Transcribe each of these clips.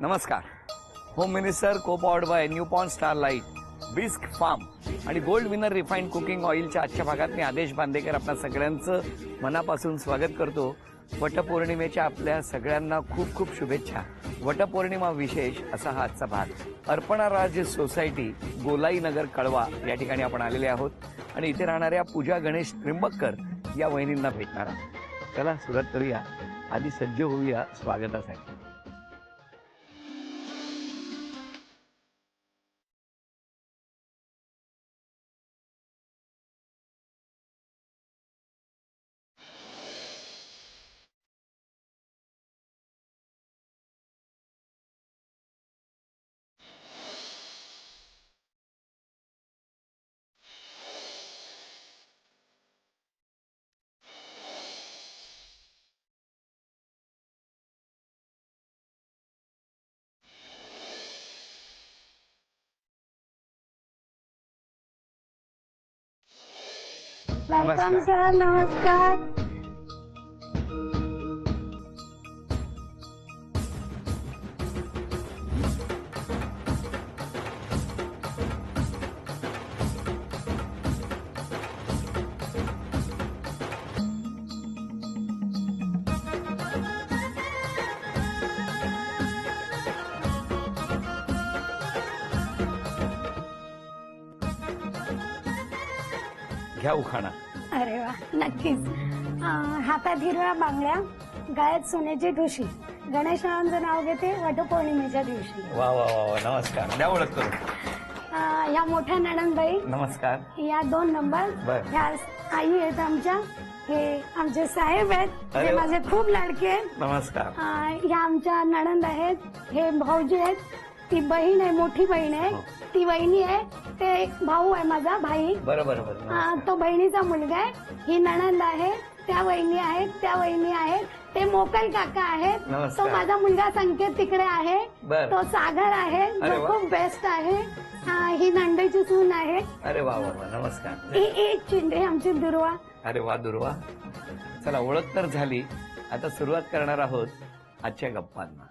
नमस्कार. Home minister co powered by newpon starlight, bisk farm आणि gold winner refined cooking ऑइलच्या आजच्या भागात मी आदेश बांदेकर आपल्या सगळ्यांचं मनापासून स्वागत करतो. वटपौर्णिमेच्या आपल्या सगळ्यांना खूप खूप शुभेच्छा. वटपौर्णिमा विशेष असा हा आजचा भाग. अर्पणा राज सोसायटी, गोलाई नगर, कळवा या ठिकाणी आपण आलेले आहोत आणि इथे राहणाऱ्या पूजा गणेश त्रिंबककर या वहिनींना भेटणार आहोत. चला सुरुवात करूया. आधी सज्ज होऊया स्वागतासाठी. Welcome sir. नमस्कार. घ्या उखाणा. अरे वा, नक्कीच. हातात हिरव्या बांगड्या, गळ्यात सोन्याची ठुशी, गणेशांचं नाव घेते वटपौर्णिमेच्या दिवशी. वा वा वा वा. नमस्कार. द्या ओळख करून. या मोठ्या नणंदबाई, नमस्कार. या 2 नंबर, बर. ह्या आई आहेत आमच्या. हे आमचे साहेब आहेत, अरे ते वा. माझे खूप लाडके आहेत. नमस्कार. ह्या आमच्या नणंद आहेत, हे भाऊजी आहेत, ती बहीण आहे, मोठी बहीण आहे, हो. ती वहिनी आहे, ते एक भाऊ आहे माझा भाई. बरोबर बरोबर. तो बहिणीचा मुलगा आहे, ही नणंद आहे, त्या वहिनी आहेत, त्या वहिनी आहेत, ते मोकल काका आहेत, नमस्कार. तो माझा मुलगा संकेत तिकडे आहे, बर. तो सागर आहे, अरे जो वा. खूप बेस्ट आहे. ही नंदेची सून आहे, अरे वा वा वा. नमस्कार. ही चिंद्रे आमची दुर्वा. अरे वा दुर्वा. चला ओळख तर झाली. आता सुरुवात करणार आहोत आजच्या गप्पांना.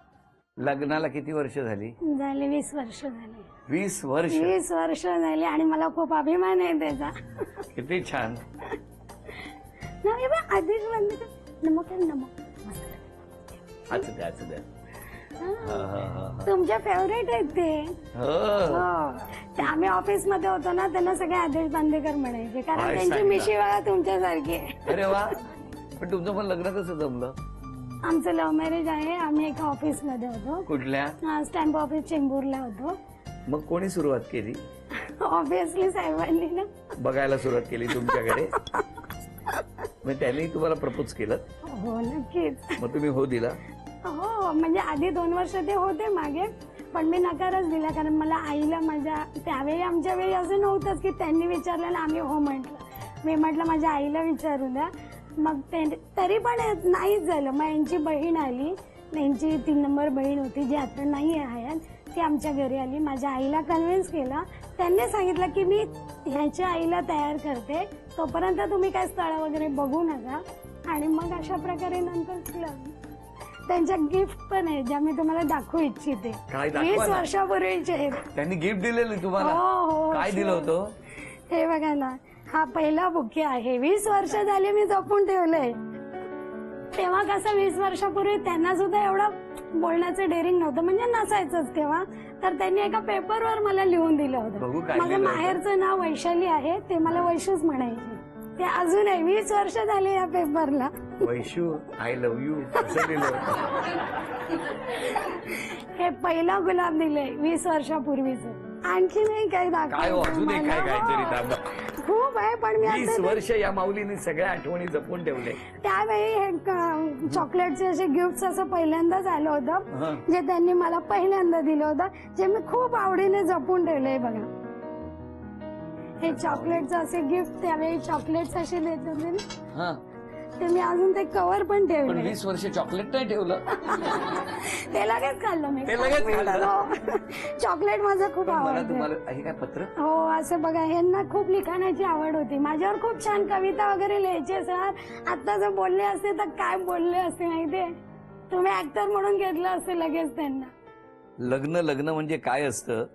लग्नाला किती वर्ष झाली? झाले 20 वर्ष झाले. 20 वर्ष. 20 वर्ष झाली आणि मला खूप अभिमान आहे त्याचा. किती छान. नाही बा, आधीच म्हणले तर नमक आहे, नमक. असू द्या असू द्या. हा, हा, हा. तुमचे फेवरेट आहेत ते. हो. हो. ते आम्ही ऑफिस मध्ये होतो ना, त्यांना सगळे आदेश बांदेकर म्हणायचे, कारण काय त्यांची सांगता? मिशी बघा तुमच्यासारखी आहे. अरे वा. पण तुमचं पण लग्न कसं जमलं? आमचं लव्ह मॅरेज आहे. आम्ही एका ऑफिस मध्ये होतो, कुठल्या? स्टॅम्प ऑफिस चेंबूरला होतो. मग कोणी सुरुवात केली? ऑब्विसली साहेबांनी ना. बघायला सुरुवात केली तुमच्याकडे. मग त्यांनी तुम्हाला प्रपोज केलं? हो नक्कीच. मग तुम्ही हो दिला? हो, म्हणजे आधी 2 वर्ष ते होते मागे, पण मी नकारच दिला, कारण मला आईला माझ्या त्यावेळी आमच्या वेळी असं नव्हतंच की त्यांनी विचारलं ना आम्ही हो म्हटलं. मी म्हटलं माझ्या आईला विचारू द्या. मग ते तरी पण नाहीच झालं. मग यांची बहीण आली, यांची 3 नंबर बहीण होती जी आता नाही आहे, ती आमच्या घरी आली. माझ्या आईला कन्व्हिन्स केला. त्यांनी सांगितलं की मी ह्याच्या आईला तयार करते, तोपर्यंत तुम्ही काय स्थळ वगैरे बघू नका. आणि मग अशा प्रकारे नंतर त्यांच्या गिफ्ट पण आहे, ज्या मी तुम्हाला दाखवू इच्छिते. काय दाखवा 20 ना. वर्षापूर्वीचे आहेत. त्यांनी गिफ्ट दिलेलं तुम्हाला? हो, हो, काय दिलं होतं? हे बघा ना, हा पहिला बुके आहे. 20 वर्ष झाले मी जपून ठेवलंय. तेव्हा कसं 20 वर्षापूर्वी त्यांना सुद्धा एवढं बोलण्याचं डेअरिंग नव्हतं, म्हणजे नसायचंच तेव्हा. तर त्यांनी एका पेपरवर मला लिहून दिलं बघू होतं. काय माझं लिहिलं होतं? माहेरचं नाव वैशाली आहे, ते मला वैशूच म्हणायचे. ते अजूनही 20 वर्ष झाले या पेपरला. वैशू आय लव्ह यू असं दिलं होतं. हे पहिला गुलाब दिले 20 वर्षापूर्वीच. आणखी नाही काही काय हो, अजून एक काय काहीतरी थांबा. खूप आहे, पण मी 20 आता वर्ष या माऊलीने सगळ्या आठवणी जपून ठेवले. त्यावेळी हे चॉकलेटचे असे गिफ्ट असं पहिल्यांदाच आलं होतं, हं. जे त्यांनी मला पहिल्यांदा दिलं होतं, जे मी खूप आवडीने जपून ठेवलंय. बघा, हे चॉकलेटचं असे गिफ्ट त्यावेळी चॉकलेट्स असे देत होते ना, हा. ते मी अजून ते कव्हर पण पण ठेवले. 20 वर्ष चॉकलेट नाही ठेवलं? ते लगेच खाल्लं मी. ते लगेच खाल्लं? हो. चॉकलेट माझं खूप पण मला आवडतं. तुम्हाला हे काय पत्र? हो, असं बघा, यांना खूप लिखाणाची आवड होती. माझ्यावर खूप छान कविता वगैरे लिहायचे सर. आता जर बोलले असते तर काय बोलले असते माहितीये, तुम्ही ऍक्टर म्हणून घेतलं असते लगेच त्यांना. लग्न लग्न म्हणजे काय असतं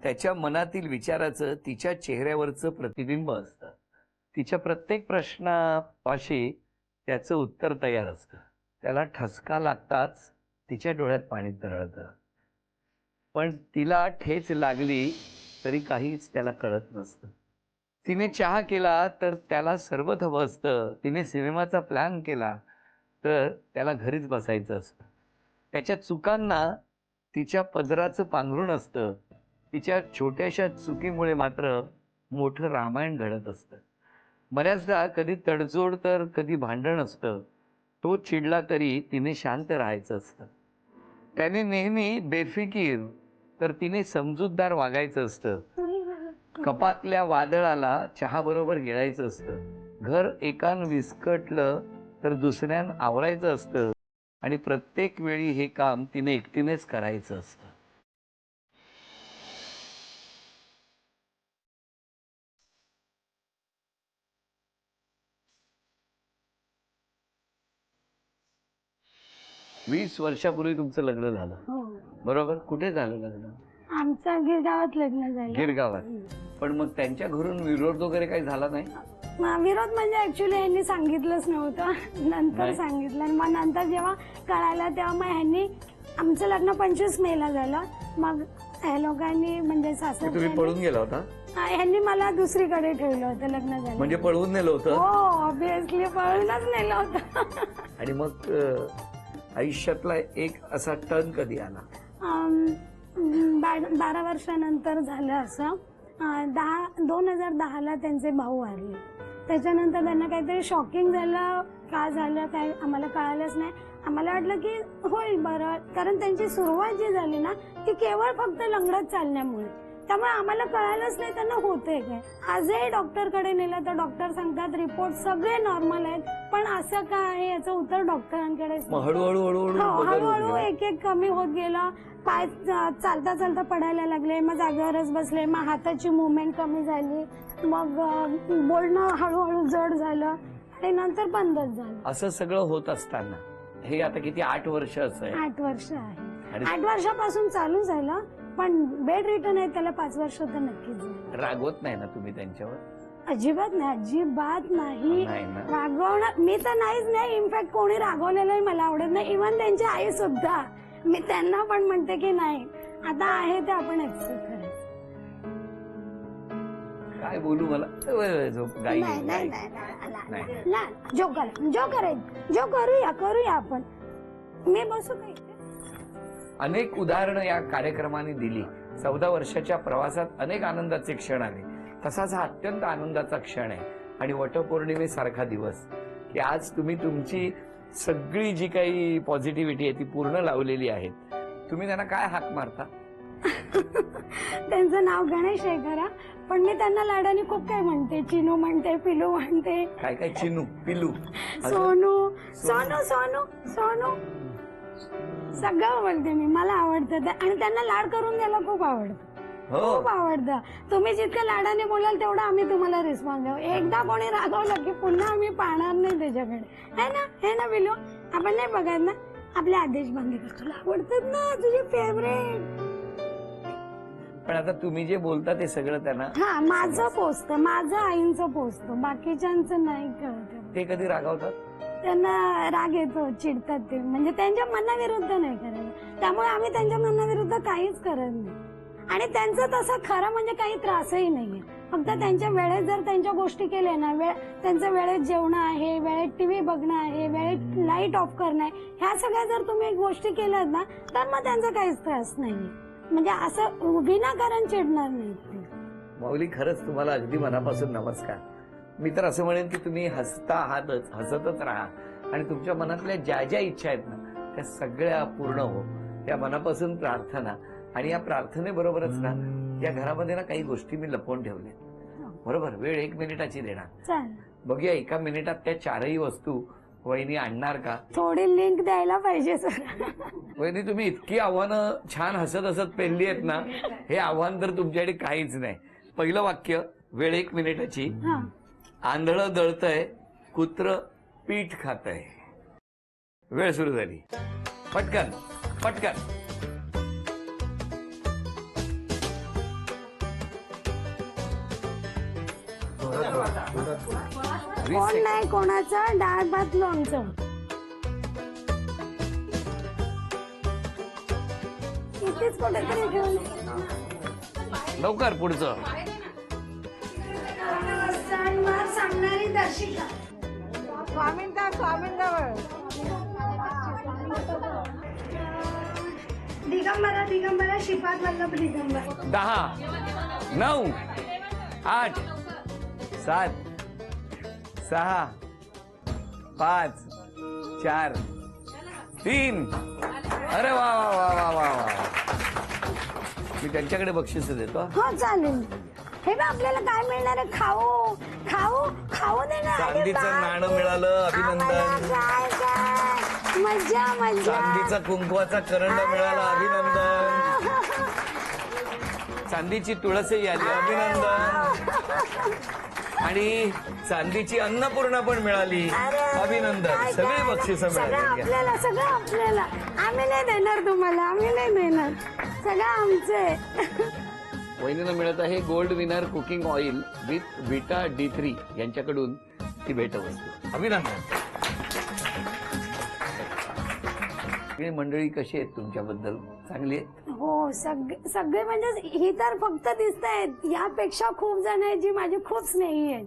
त्याच्या मनातील विचाराचं तिच्या चेहऱ्यावरचं प्रतिबिंब असतं. तिच्या प्रत्येक प्रश्नापाशी त्याचं उत्तर तयार असतं. त्याला ठसका लागताच तिच्या डोळ्यात पाणी तरळतं. पण तिला ठेच लागली तरी काहीच त्याला कळत नसतं. तिने चहा केला तर त्याला सरबत हवं असतं. तिने सिनेमाचा प्लॅन केला तर त्याला घरीच बसायचं असतं. त्याच्या चुकांना तिच्या पदराचं पांघरूण असतं. तिच्या छोट्याशा चुकीमुळे मात्र मोठं रामायण घडत असतं. बऱ्याचदा कधी तडजोड तर कधी भांडण असतं. तो चिडला तरी तिने शांत राहायचं असतं. त्याने नेहमी बेफिकीर तर तिने समजूतदार वागायचं असतं. कपातल्या वादळाला चहा बरोबर गिळायचं असतं. घर एकान विस्कटलं तर दुसऱ्यान आवरायचं असतं. आणि प्रत्येक वेळी हे काम तिने एकटीनेच करायचं असतं. वीस वर्षापूर्वी तुमचं लग्न झालं, हो. बरोबर? कुठे झालं लग्न? आमचं गिरगावात लग्न झालं. गिरगावात. पण मग त्यांच्या घरून विरोध वगैरे काही झाला नाही? विरोध म्हणजे ऍक्च्युली यांनी सांगितलंच नव्हतं, नंतर नाही. सांगितलं. आणि मग नंतर जेव्हा कळालं तेव्हा मग ह्यांनी, आमचं लग्न 25 मेला झालं. मग ह्या लोकांनी म्हणजे तुम्ही पळून गेला होता? ह्यांनी मला दुसरीकडे ठेवलं होतं लग्न झालं. म्हणजे पळवून नेलं होतं? हो, ऑब्विसली पळूनच नेलं होतं. आणि मग आयुष्यातला एक असा टर्न कधी आला? 12 वर्षानंतर झालं असं. 2010ला त्यांचे भाऊ वारले. त्याच्यानंतर त्यांना काहीतरी शॉकिंग झालं, का झालं काय आम्हाला कळालंच नाही. आम्हाला वाटलं की होईल बरं, कारण त्यांची सुरुवात जी झाली ना ती केवळ फक्त लंगडत चालण्यामुळे. त्यामुळे आम्हाला कळालंच नाही त्यांना होतंय काय. आजही डॉक्टरकडे नेलं तर डॉक्टर सांगतात रिपोर्ट सगळे नॉर्मल आहेत, पण असं का आहे याचं उत्तर डॉक्टरांकडे. हळूहळू एक एक कमी होत गेलं. पाय चालता चालता पडायला लागले, मग जागेवरच बसले, मग हाताची मुवमेंट कमी झाली, मग बोलणं हळूहळू जड झालं आणि नंतर बंदच झालं. असं सगळं होत असताना हे आता किती 8 वर्ष असं आहे? 8 वर्ष आहे. 8 वर्षापासून चालू झालं, पण बेड रिटर्न आहे त्याला 5 वर्ष तर नक्कीच झालं. रागवत नाही ना तुम्ही त्यांच्यावर? अजिबात नाही, अजिबात नाही. नाही ना? रागवणार मी तर नाहीच नाही. इनफॅक्ट कोणी रागवलेलंही मला आवडत नाही, इव्हन त्यांची आई सुद्धा. मी त्यांना पण म्हणते की नाही, आता आहे ते आपण ऍक्सेप्ट करायचं. काय बोलू मला गाई जो करायचं जो करूया आपण. मी बसू काही. अनेक उदाहरणं या कार्यक्रमाने दिली. 14 वर्षाच्या प्रवासात अनेक आनंदाचे क्षण आले. तसाच हा अत्यंत आनंदाचा क्षण आहे. आणि वटपौर्णिमेसारखा दिवस की आज तुम्ही तुमची सगळी जी काही पॉझिटिव्हिटी आहे ती पूर्ण लावलेली आहे. तुम्ही त्यांना काय हाक मारता? त्यांचं नाव गणेश आहे खरा, पण मी त्यांना लाडाने खूप काय म्हणते. चिनू म्हणते, पिलू म्हणते. काय काय? चिनू, पिलू, सोनू, सोनू सोनू सोनू सगळं बोलते मी. मला आवडतं आणि त्यांना लाड करून द्यायला खूप आवडतं. खूप आवडतं. तुम्ही जितकं लाडाने बोलाल तेवढं आम्ही तुम्हाला रिस्पॉन्स देऊ. एकदा कोणी रागवलं की पुन्हा आम्ही पाहणार नाही त्याच्याकडे. है ना बिलू? आपण नाही बघायत ना आपले आदेश बांदेकर. तुला आवडतात ना, तुझे फेवरेट. पण आता तुम्ही जे बोलता ते सगळं त्यांना माझं पोचतं, माझं आईंचं पोचतं, बाकीच्यांचं नाही कळत. ते कधी रागावतात? त्यांना राग येतो, चिडतात ते. म्हणजे त्यांच्या मनाविरुद्ध नाही करायला. त्यामुळे आम्ही त्यांच्या मनाविरुद्ध काहीच करत नाही. आणि त्यांचं तसं खरं म्हणजे काही त्रासही नाहीये. फक्त त्यांच्या वेळेत जर त्यांच्या गोष्टी केल्या ना, त्यांचं वेळेत जेवणं आहे, वेळेत टीव्ही बघणं आहे, वेळेत लाईट ऑफ करणं आहे, ह्या सगळ्या जर तुम्ही गोष्टी केल्यात ना तर मग त्यांचा काहीच त्रास नाहीये. म्हणजे असं विनाकारण चिडणार नाही. माऊली, खरंच तुम्हाला अगदी मनापासून नमस्कार. मी तर असं म्हणेन की तुम्ही हसता आहातच, हसतच राहा आणि तुमच्या मनातल्या ज्या ज्या इच्छा आहेत ना त्या सगळ्या पूर्ण हो. त्या मनापासून प्रार्थना. आणि या प्रार्थनेबरोबरच ना या घरामध्ये ना काही गोष्टी मी लपवून ठेवल्या. बरोबर? वेळ 1 मिनिटाची देणार. बघूया 1 मिनिटात त्या 4ही वस्तू वहिनी आणणार का? थोडी लिंक द्यायला पाहिजे सर. वहिनी, तुम्ही इतकी आव्हानं छान हसत हसत पेलली आहेत ना, हे आव्हान तर तुमच्याकडे काहीच नाही. पहिलं वाक्य, वेळ 1 मिनिटाची. आंधळं दळतंय, कुत्र पीठ खातंय. वेळ सुरू झाली. पटकन पटकन. कोण नाही कोणाचं डाळ भात लोणचं. इथेच कुठेतरी घेऊन लवकर पुढचं. सणवार सांगणारी दर्शिका. दिगंबरा श्रीपाद वल्लभ दिगंबर. 10 9 8 7 6 5 4 3. अरे वा वा वा वा वा वा. मी त्यांच्याकडे बक्षीस देतो. हो चालेल. हे बघ आपल्याला काय मिळणार आहे. खाऊ खाऊ खाऊ देणार. चांदीचं नाणं मिळालं. अभिनंदन. काय काय मजा मजा. चांदीचा कुंकवाचा करंड मिळाला. अभिनंदन. चांदीची तुळसही आली. अभिनंदन. आणि चांदीची अन्नपूर्णा पण मिळाली. अभिनंदन. सगळे बक्षीस मिळाली. आपल्याला सगळं आपल्याला. आम्ही नाही देणार तुम्हाला. आम्ही नाही देणार. सगळं आमचे. वहिनीला मिळत आहे gold winner cooking oil with विटा D3 यांच्याकडून ती भेटवस्तू. अभिनंदन. ही मंडळी कशी आहेत तुमच्याबद्दल? चांगली आहेत? हो सगळे म्हणजे ही तर फक्त दिसत आहेत. यापेक्षा खूप जण आहेत जी माझी खूप स्नेही आहेत.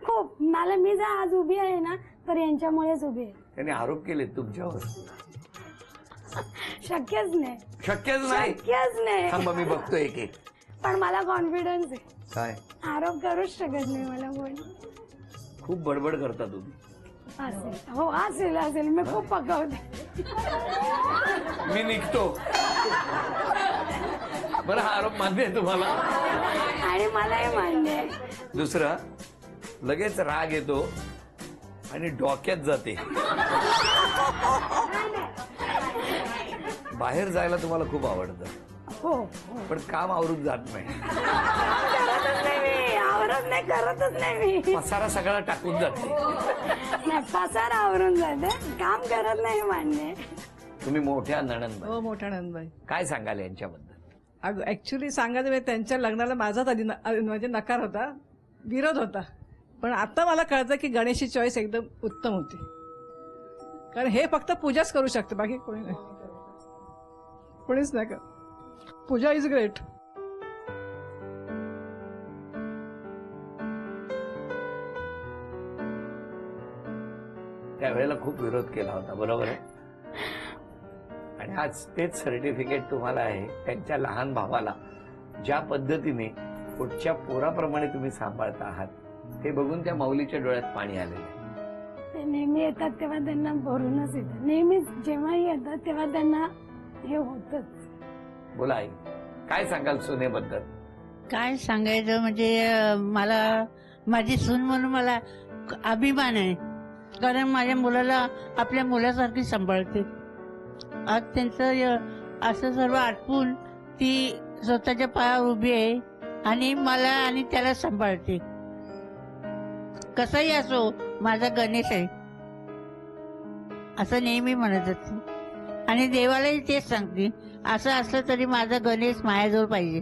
खूप. मला मी जर आज उभी आहे ना तर यांच्यामुळेच उभी आहे. त्यांनी आरोप केले तुमच्यावर? शक्यच नाही. शक्यच नाही. शक्यच नाही. थांबा मी बघतो एक एक. पण मला कॉन्फिडन्स आहे. काय आरोप करूच शकत नाही मला कोणी. खूप बडबड करता तुम्ही. असेल. हो असेल मी खूप पकवते. मी निघतो. बरं हा आरोप मान्य आहे तुम्हाला? आणि मलाही मान्य आहे. दुसरा लगेच राग येतो आणि डोक्यात जाते. बाहेर जायला तुम्हाला खूप आवडतं. हो पण काम आवरून जात नाही. करतच नाही मी. आवरत नाही. करतच नाही मी. पसारा सगळा टाकून जाते. नाही पसार आवरून जाते. काम करत नाही मान्य. तुम्ही मोठ्या नणंदबाई. हो मोठ्या नंदबाई. काय सांगाल यांच्याबद्दल? ऍक्च्युली सांगायचं म्हणजे त्यांच्या लग्नाला माझाच आधी म्हणजे नकार होता, विरोध होता. पण आता मला कळतं की गणेशची चॉईस एकदम उत्तम होती. कारण हे फक्त पूजाच करू शकते, बाकी कोणी नाही. कोणीच नाही का. पूजा इज ग्रेट. त्यावेळेला खूप विरोध केला होता, बरोबर आहे? आणि आज तेच सर्टिफिकेट तुम्हाला आहे. त्यांच्या लहान भावाला ज्या पद्धतीने पुढच्या पोराप्रमाणे तुम्ही सांभाळता आहात ते बघून त्या माऊलीच्या डोळ्यात पाणी आलेलं. ते नेहमी येतात तेव्हा त्यांना भरूनच येतात. नेहमीच जेव्हाही येतात तेव्हा त्यांना हे होतच. बोला आई, काय सांगाल सुनेबद्दल? काय सांगायचं म्हणजे मला माझी सून म्हणून मला अभिमान आहे. कारण माझ्या मुलाला आपल्या मुलासारखी सांभाळते. आज त्यांचं असं सर्व आटपून ती स्वतःच्या पायावर उभी आहे आणि मला आणि त्याला सांभाळते. कसाही असो माझा गणेश आहे असं नेहमी म्हणत असते. आणि देवालाही तेच सांगते, असं असलं तरी माझा गणेश माझ्याजवळ पाहिजे.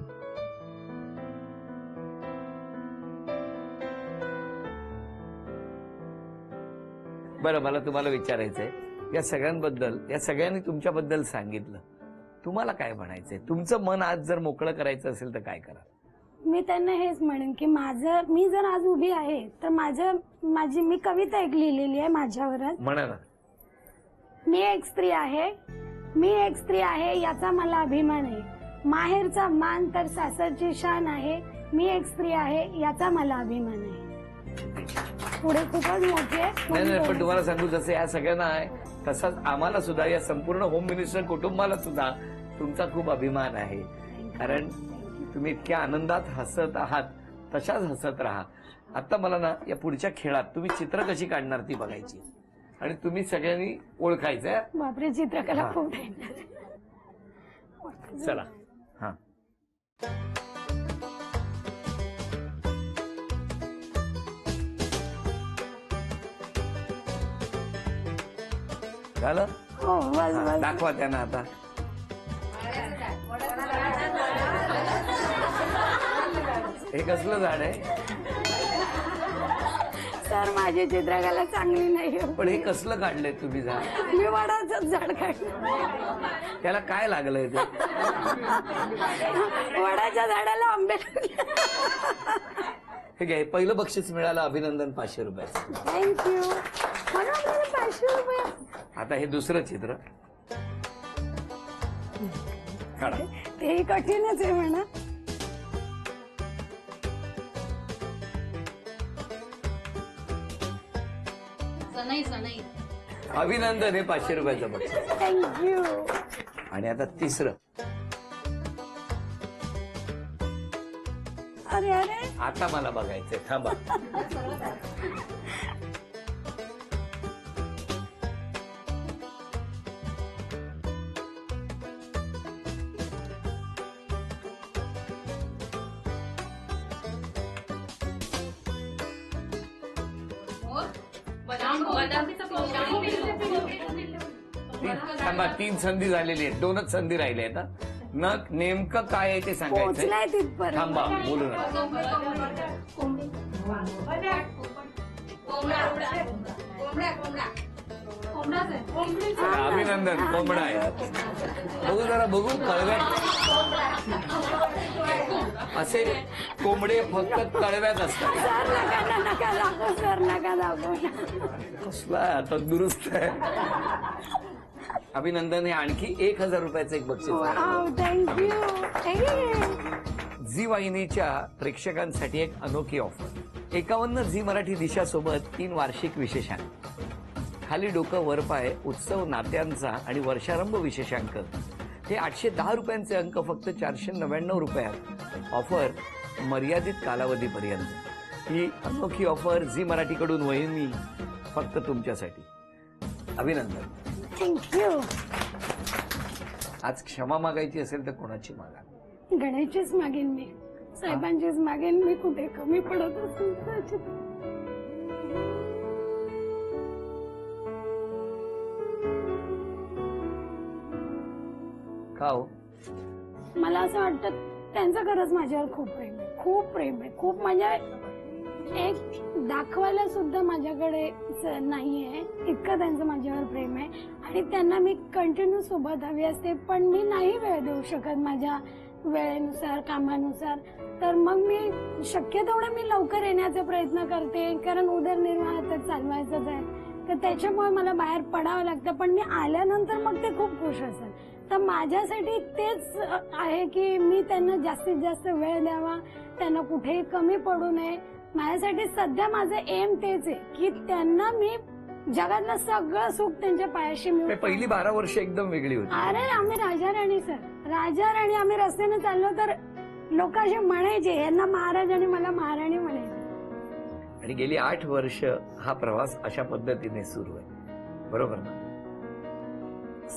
बरं, मला तुम्हाला विचारायचंय, या सगळ्यांबद्दल, या सगळ्यांनी तुमच्याबद्दल सांगितलं, तुम्हाला काय म्हणायचंय? तुमचं मन आज जर मोकळं करायचं असेल तर काय करा? मी त्यांना हेच म्हणेन की मी जर आज उभी आहे तर मी कविता एक लिहिलेली आहे माझ्यावरच. म्हणा ना. मी एक स्त्री आहे याचा मला अभिमान आहे. माहेरचा मान तर सासरची शान आहे. मी एक स्त्री आहे याचा मला अभिमान आहे. पुढे खूपच मोठे. नाही, पण तुम्हाला सांगू, जसं या सगळ्यांना आहे तसाच आम्हाला सुद्धा, या संपूर्ण होम मिनिस्टर कुटुंबाला सुद्धा तुमचा खूप अभिमान आहे. कारण तुम्ही इतक्या आनंदात हसत आहात, तशाच हसत राहा. आता मला ना या पुढच्या खेळात तुम्ही चित्र कशी काढणार ती बघायची आणि तुम्ही सगळ्यांनी ओळखायचंय. बापरे, चित्रकला हा. खूप. चला. हा, झालं? हो बस हा, बस. दाखवा त्यांना आता. हे कसलं झाड आहे? सर माझी चित्रकला चांगली नाही आहे. पण हे कसलं काढलंय तुम्ही झाड? मी वडाचं झाड काढलं. त्याला काय लागलंय ते? वडाच्या झाडाला आंबे लागले. हे घ्या, पहिलं बक्षीस मिळालं, अभिनंदन 500 रुपयाचं. थँक्यू. मला वाटलं 500 रुपये. आता हे दुसरं चित्र काढा. तेही कठीणच आहे म्हणा. अभिनंदन, हे 500 रुपयाचं बक्षीस. थँक्यू. आणि आता तिसरं. अरे अरे आता मला बघायचंय, थांबा. थांबा, 3 संधी झालेली आहेत, 2च संधी राहिल्या आहेत. न नेमकं काय आहे ते सांगायचंय. पोहोचलाय तिथपर्यंत. थांबा, बोलू नका. अभिनंदन, कोंबडा आहे. बघू जरा, बघू कळव्यात. असे कोंबडे फक्त कळव्यात असतात. सर नका दाखव, सर नका दाखव. कसला आता दुरुस्त आहे. अभिनंदन, हे आणखी 1000 रुपयाचं एक बक्षीस आहे. थँक्यू. झी वाहिनीच्या प्रेक्षकांसाठी एक अनोखी ऑफर. 51 झी मराठी दिशासोबत 3 वार्षिक विशेषांक. खाली डोकं वर पाय, उत्सव नात्यांचा आणि वर्षारंभ विशेषांक. हे 810 रुपयांचे अंक फक्त 499 रुपयात. ऑफर मर्यादित कालावधीपर्यंत. ही अनोखी ऑफर झी मराठीकडून वहिनी फक्त तुमच्यासाठी. अभिनंदन. थँक्यू. आज क्षमा मागायची असेल तर कोणाची मागा? गणेशचीच मागेन मी, साहेबांचीच मागेन मी. कुठे कमी पडत असेल तर. का हो? मला असं वाटतं त्यांचं खरंच माझ्यावर खूप प्रेम आहे, खूप प्रेम आहे. खूप म्हणजे एक दाखवायला सुद्धा माझ्याकडे नाहीये इतकं त्यांचं माझ्यावर प्रेम आहे. आणि त्यांना मी कंटिन्यू सोबत हवी असते, पण मी नाही वेळ देऊ शकत माझ्या वेळेनुसार, कामानुसार. तर मग मी शक्य तेवढं मी लवकर येण्याचा प्रयत्न करते, कारण उदरनिर्वाह तर चालवायचंच आहे. तर त्याच्यामुळे मला बाहेर पडावं लागतं. पण मी आल्यानंतर मग ते खूप खुश असेल. तर माझ्यासाठी तेच आहे की मी त्यांना जास्तीत जास्त वेळ द्यावा, त्यांना कुठेही कमी पडू नये. माझ्यासाठी सध्या माझं एम तेच आहे की त्यांना मी जगातलं सगळं सुख त्यांच्या पायाशी मिळवून. पहिली 12 वर्ष एकदम वेगळी होती. अरे आम्ही राजा राणी सर, राजा राणी. आम्ही रस्त्याने चाललो तर लोक असे म्हणायचे, यांना महाराज आणि मला महाराणी म्हणायचे. आणि गेली 8 वर्ष हा प्रवास अशा पद्धतीने सुरू आहे, बरोबर ना?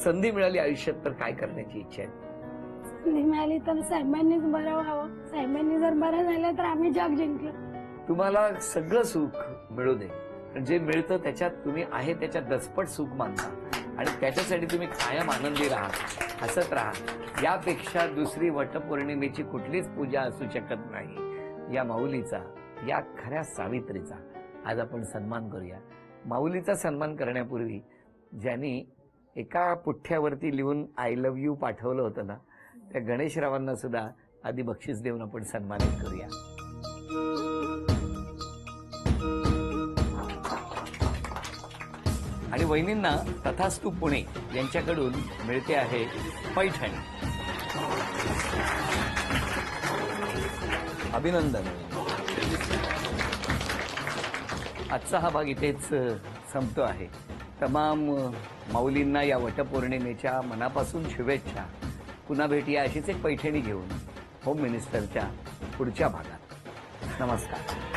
संधी मिळाली आयुष्यात तर काय करण्याची इच्छा आहे? संधी मिळाली तर साहेबांनीच बरं व्हावं. साहेबांनी जर बरं झालं तर आम्ही जग जिंकलो. तुम्हाला सगळं सुख मिळू दे, जे मिळतं त्याच्यात तुम्ही आहे त्याच्यात दसपट सुख मानता आणि त्याच्यासाठी तुम्ही कायम आनंदी राहा, हसत राहा. यापेक्षा दुसरी वटपौर्णिमेची कुठलीच पूजा असू शकत नाही. या माऊलीचा, या खऱ्या सावित्रीचा आज आपण सन्मान करूया. माऊलीचा सन्मान करण्यापूर्वी ज्यांनी एका पुठ्ठ्यावरती लिहून आय लव्ह यू पाठवलं होतं ना, त्या गणेशरावांना सुद्धा आधी बक्षीस देऊन आपण सन्मानित करूया. आणि वहिनींना तथास्तु पुणे यांच्याकडून मिळते आहे पैठणी. अभिनंदन. आजचा हा भाग इथेच संपतो आहे. तमाम माऊलींना या वटपौर्णिमेच्या मनापासून शुभेच्छा. पुन्हा भेटूया अशीच एक पैठणी घेऊन होम मिनिस्टरच्या पुढच्या भागात. नमस्कार.